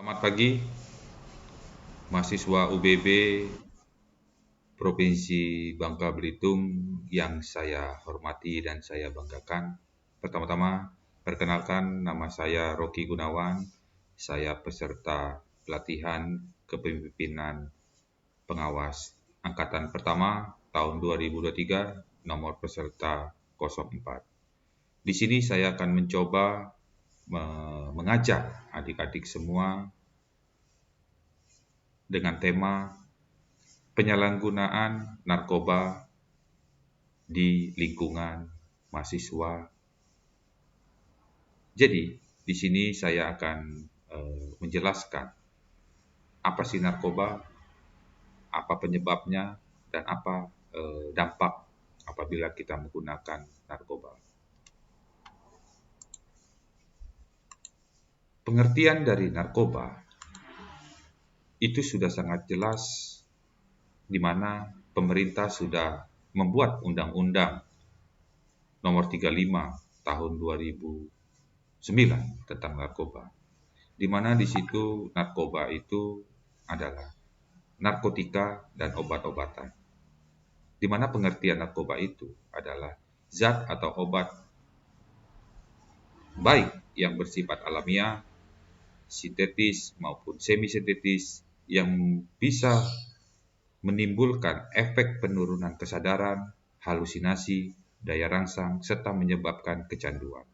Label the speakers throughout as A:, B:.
A: Selamat pagi, mahasiswa UBB Provinsi Bangka Belitung yang saya hormati dan saya banggakan. Pertama-tama, perkenalkan nama saya Rocky Gunawan. Saya peserta pelatihan kepemimpinan pengawas angkatan pertama tahun 2023, nomor peserta 04. Di sini saya akan mencoba mengajak adik-adik semua dengan tema penyalahgunaan narkoba di lingkungan mahasiswa. Jadi, di sini saya akan menjelaskan apa sih narkoba, apa penyebabnya, dan apa dampak apabila kita menggunakan narkoba. Pengertian dari narkoba itu sudah sangat jelas, di mana pemerintah sudah membuat Undang-Undang Nomor 35 Tahun 2009 tentang narkoba, di mana di situ narkoba itu adalah narkotika dan obat-obatan. Di mana pengertian narkoba itu adalah zat atau obat baik yang bersifat alamiah, sintetis maupun semi-sintetis yang bisa menimbulkan efek penurunan kesadaran, halusinasi, daya rangsang, serta menyebabkan kecanduan.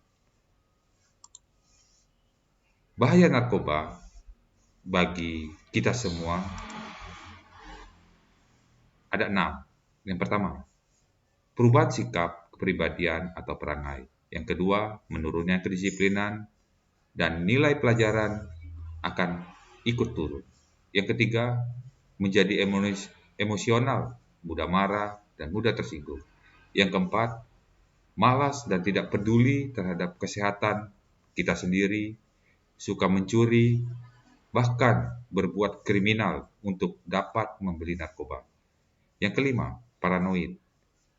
A: Bahaya narkoba bagi kita semua ada 6. Yang pertama, perubahan sikap, kepribadian, atau perangai. Yang kedua, menurunnya kedisiplinan dan nilai pelajaran akan ikut turun. Yang ketiga, menjadi emosional, mudah marah, dan mudah tersinggung. Yang keempat, malas dan tidak peduli terhadap kesehatan kita sendiri, suka mencuri, bahkan berbuat kriminal untuk dapat membeli narkoba. Yang kelima, paranoid.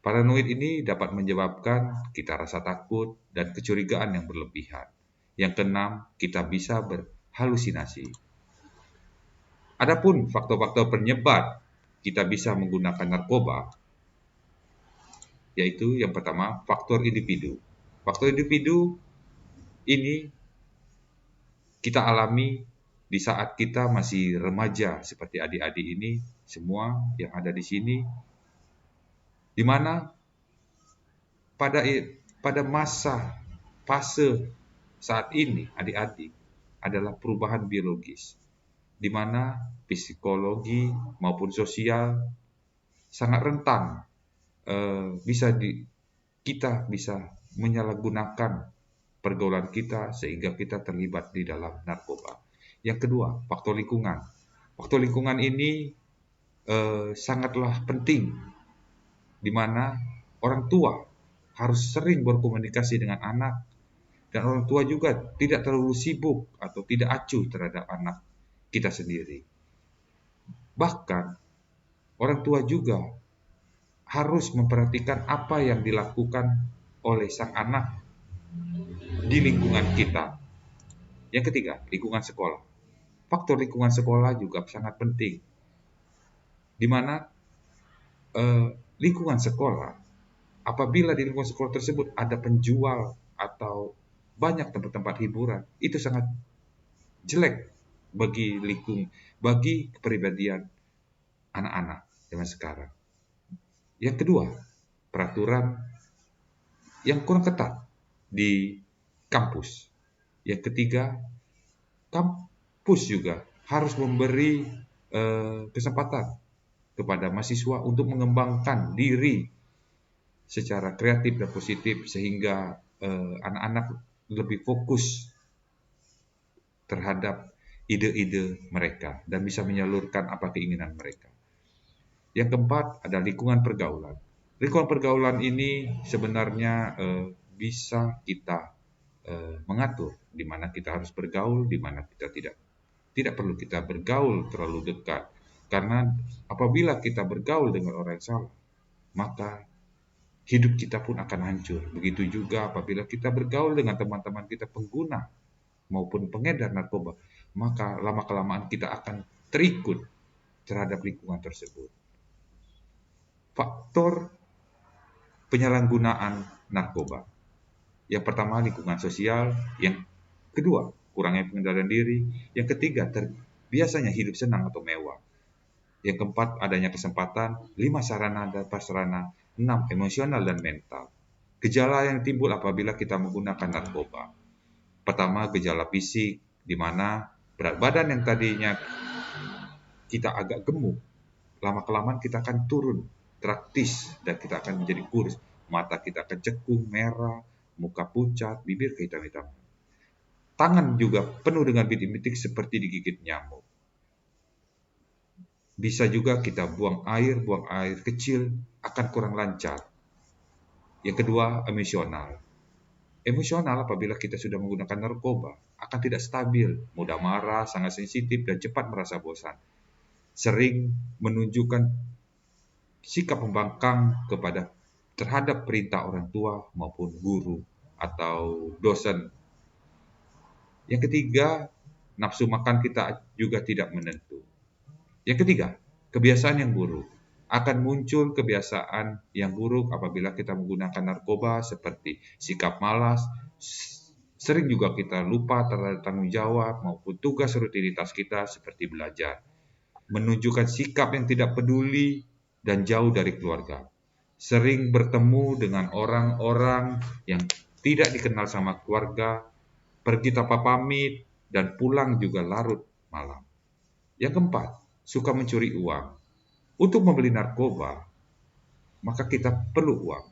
A: Paranoid ini dapat menyebabkan kita rasa takut dan kecurigaan yang berlebihan. Yang keenam, kita bisa berhalusinasi. Adapun faktor-faktor penyebab kita bisa menggunakan narkoba, yaitu yang pertama, faktor individu. Faktor individu ini kita alami di saat kita masih remaja, seperti adik-adik ini, semua yang ada di sini, di mana pada masa fase saat ini adik-adik adalah perubahan biologis, di mana psikologi maupun sosial sangat rentan kita bisa menyalahgunakan pergaulan kita sehingga kita terlibat di dalam narkoba. Yang kedua, faktor lingkungan. Faktor lingkungan ini sangatlah penting, di mana orang tua harus sering berkomunikasi dengan anak, dan orang tua juga tidak terlalu sibuk atau tidak acuh terhadap anak kita sendiri. Bahkan orang tua juga harus memperhatikan apa yang dilakukan oleh sang anak di lingkungan kita. Yang ketiga, lingkungan sekolah. Faktor lingkungan sekolah juga sangat penting, di mana lingkungan sekolah, apabila di lingkungan sekolah tersebut ada penjual atau banyak tempat-tempat hiburan, itu sangat jelek bagi kepribadian anak-anak zaman sekarang. Yang kedua, peraturan yang kurang ketat di kampus. Yang ketiga, kampus juga harus memberi kesempatan kepada mahasiswa untuk mengembangkan diri secara kreatif dan positif, sehingga anak-anak lebih fokus terhadap ide-ide mereka dan bisa menyalurkan apa keinginan mereka. Yang keempat ada lingkungan pergaulan. Lingkungan pergaulan ini sebenarnya bisa kita mengatur di mana kita harus bergaul, di mana kita tidak perlu kita bergaul terlalu dekat. Karena apabila kita bergaul dengan orang yang salah, maka hidup kita pun akan hancur. Begitu juga apabila kita bergaul dengan teman-teman kita pengguna maupun pengedar narkoba, maka lama-kelamaan kita akan terikut terhadap lingkungan tersebut. Faktor penyalahgunaan narkoba. Yang pertama, lingkungan sosial. Yang kedua, kurangnya pengendalian diri. Yang ketiga, biasanya hidup senang atau mewah. Yang keempat, adanya kesempatan. 5, sarana dan prasarana. 6, emosional dan mental. Gejala yang timbul apabila kita menggunakan narkoba. Pertama, gejala fisik, di mana berat badan yang tadinya kita agak gemuk, lama-kelamaan kita akan turun drastis dan kita akan menjadi kurus. Mata kita akan cekung, merah, muka pucat, bibir kehitam-hitam. Tangan juga penuh dengan bintik-bintik seperti digigit nyamuk. Bisa juga kita buang air kecil akan kurang lancar. Yang kedua, emosional. Emosional apabila kita sudah menggunakan narkoba akan tidak stabil, mudah marah, sangat sensitif, dan cepat merasa bosan. Sering menunjukkan sikap pembangkang terhadap perintah orang tua maupun guru atau dosen. Yang ketiga, nafsu makan kita juga tidak menentu. Yang ketiga, kebiasaan yang buruk. Akan muncul kebiasaan yang buruk apabila kita menggunakan narkoba seperti sikap malas, sering juga kita lupa terhadap tanggung jawab maupun tugas rutinitas kita seperti belajar. Menunjukkan sikap yang tidak peduli dan jauh dari keluarga. Sering bertemu dengan orang-orang yang tidak dikenal sama keluarga, pergi tanpa pamit, dan pulang juga larut malam. Yang keempat, suka mencuri uang. Untuk membeli narkoba, maka kita perlu uang.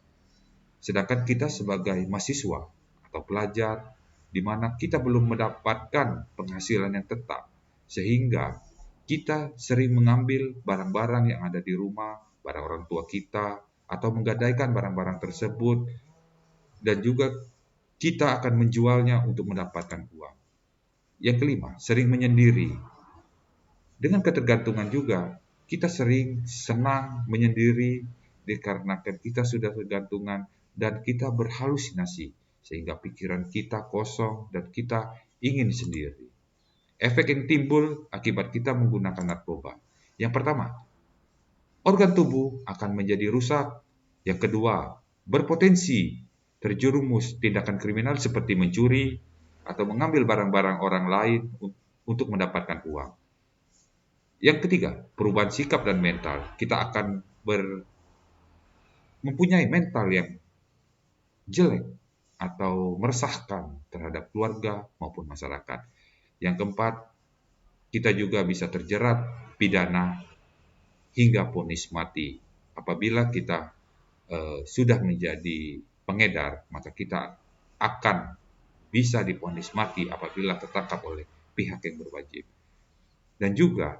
A: Sedangkan kita sebagai mahasiswa atau pelajar, di mana kita belum mendapatkan penghasilan yang tetap, sehingga kita sering mengambil barang-barang yang ada di rumah, barang orang tua kita, atau menggadaikan barang-barang tersebut, dan juga kita akan menjualnya untuk mendapatkan uang. Yang kelima, sering menyendiri. Dengan ketergantungan juga, kita sering senang menyendiri dikarenakan kita sudah tergantungan dan kita berhalusinasi, sehingga pikiran kita kosong dan kita ingin sendiri. Efek yang timbul akibat kita menggunakan narkoba. Yang pertama, organ tubuh akan menjadi rusak. Yang kedua, berpotensi terjerumus tindakan kriminal seperti mencuri atau mengambil barang-barang orang lain untuk mendapatkan uang. Yang ketiga, perubahan sikap dan mental. Kita akan mempunyai mental yang jelek atau meresahkan terhadap keluarga maupun masyarakat. Yang keempat, kita juga bisa terjerat pidana hingga vonis mati. Apabila kita sudah menjadi pengedar, maka kita akan bisa divonis mati apabila tertangkap oleh pihak yang berwajib. Dan juga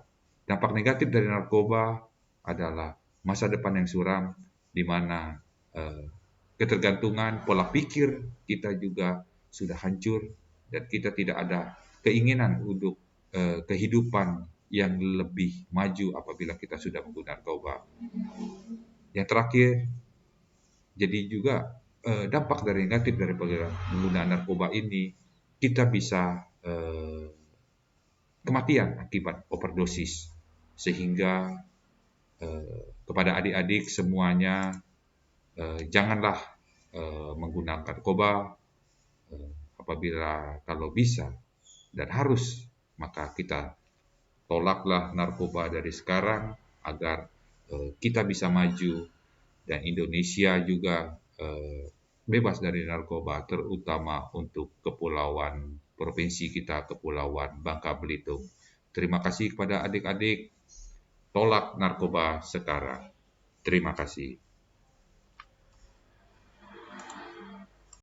A: dampak negatif dari narkoba adalah masa depan yang suram, di mana ketergantungan, pola pikir kita juga sudah hancur, dan kita tidak ada keinginan untuk kehidupan yang lebih maju apabila kita sudah menggunakan narkoba. Yang terakhir, jadi juga dampak dari negatif dari penggunaan narkoba ini, kita bisa kematian akibat overdosis, sehingga kepada adik-adik semuanya, janganlah menggunakan narkoba. Apabila kalau bisa dan harus, maka kita tolaklah narkoba dari sekarang agar kita bisa maju dan Indonesia juga bebas dari narkoba, terutama untuk kepulauan provinsi kita, Kepulauan Bangka Belitung. Terima kasih kepada adik-adik, tolak narkoba sekarang. Terima kasih.